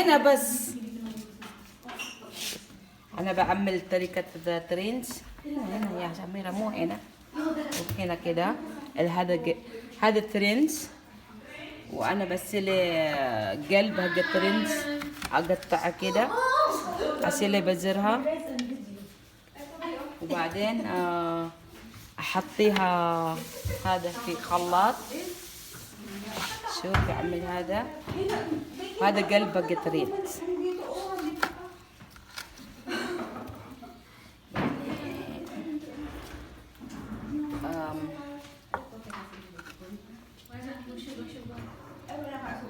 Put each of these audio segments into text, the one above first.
هنا بس انا بعمل طريقة الترنس. هنا يا سميرة، مو هنا، هنا كده. هذا الترنس، وانا بسلي قلب حق الترنس، اقطعها كده، اسلي بزرها، وبعدين احطيها هذا في خلاط. شوف بعمل هذا قلب حق الترنس.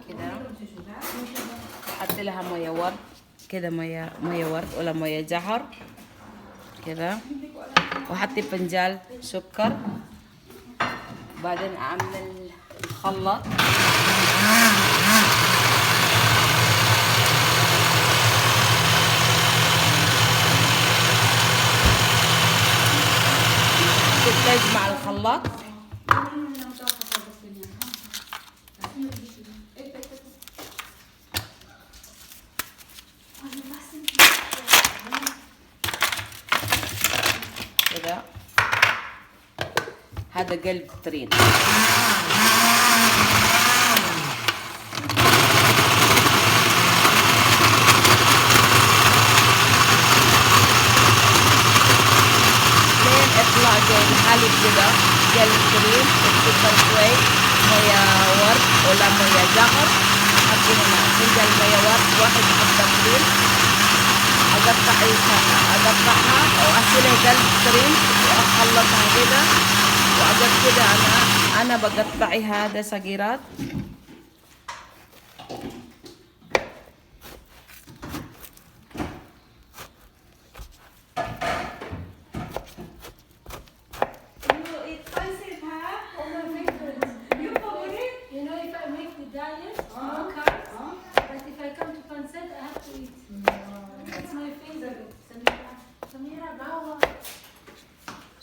كده احط لها مويه ورد كده، مويه ورد ولا مويه زهر كده، واحط فنجان سكر. بعدين اعمل الخلط. تجمع الخلاط كده. هذا قلب الترين. يطلع زي الحليب كده، قلب كريم، السكر شوي، مويه ورد ولا مويه زهر. حطي هنا فنجان مويه ورد واحد، حبة كريم، اقطعها واسيلها قلب كريم واخلطها كده، واقعد كده. انا بقطعي هذا صغيرات.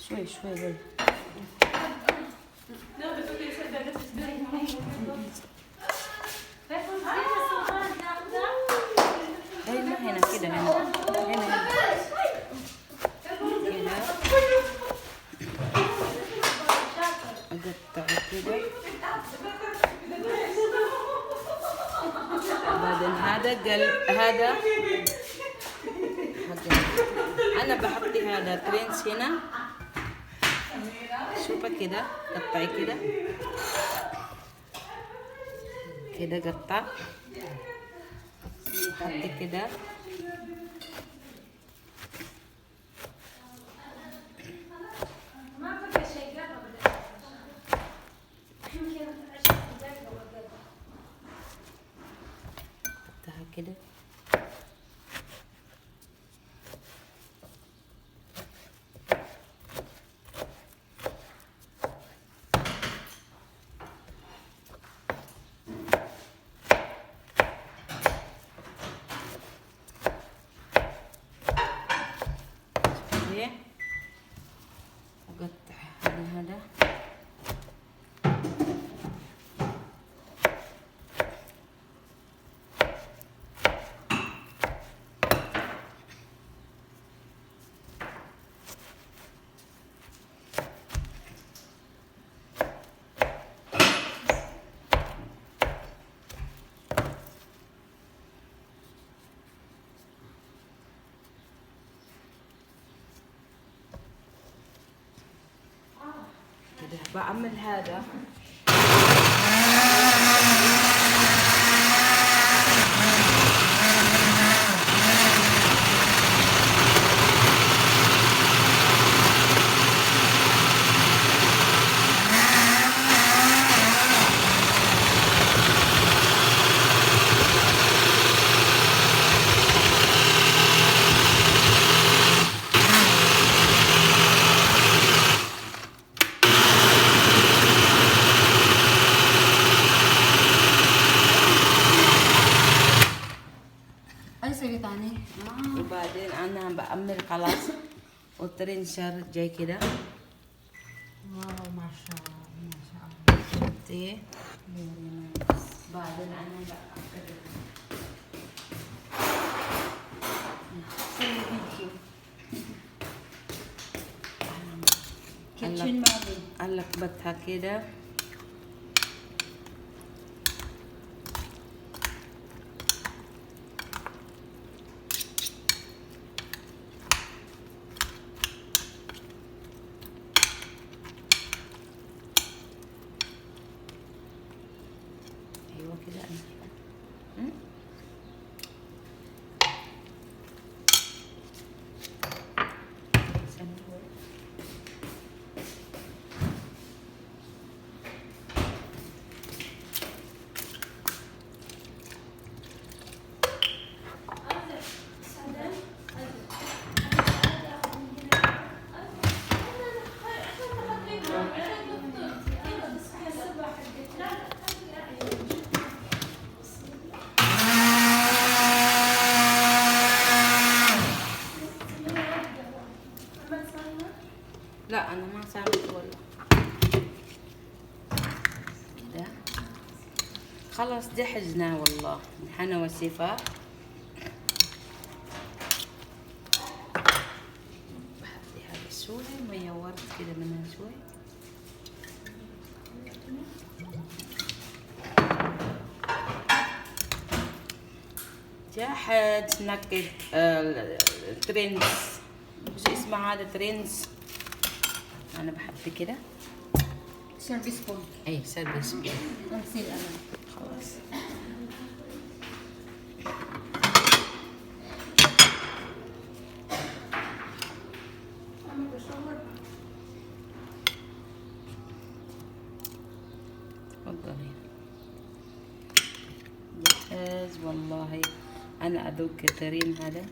شوي بس. ايوه هنا كده، هنا اقطع كده. بعدين هذا قلب، هذا انا بحطي هذا ترنس هنا. شوفي كده، قطعي كده كده، قطع، حطي كده. حطها كده. وقطع هذا. كده بعمل هذا. وبعدين انا بعمل خلاص، والترنشر جاي كده. واو ما شاء الله ما شاء الله. شفتي؟ بعدين انا ألخبطها كده. أيوة كده أنا لا أنا ما سامعت والله. كده خلاص دحجنا والله حنا وسيفاء. بحطي هذا شوي مية ورد كده منها شوي. جاحد نكد ترنز، وش اسمه هذا ترنز. أنا بحط كده سيرفي سبون. أي سلبي سبون. غسيل أنا. خلاص تفضلي. جاهز والله. أنا أذوق الترين هذا.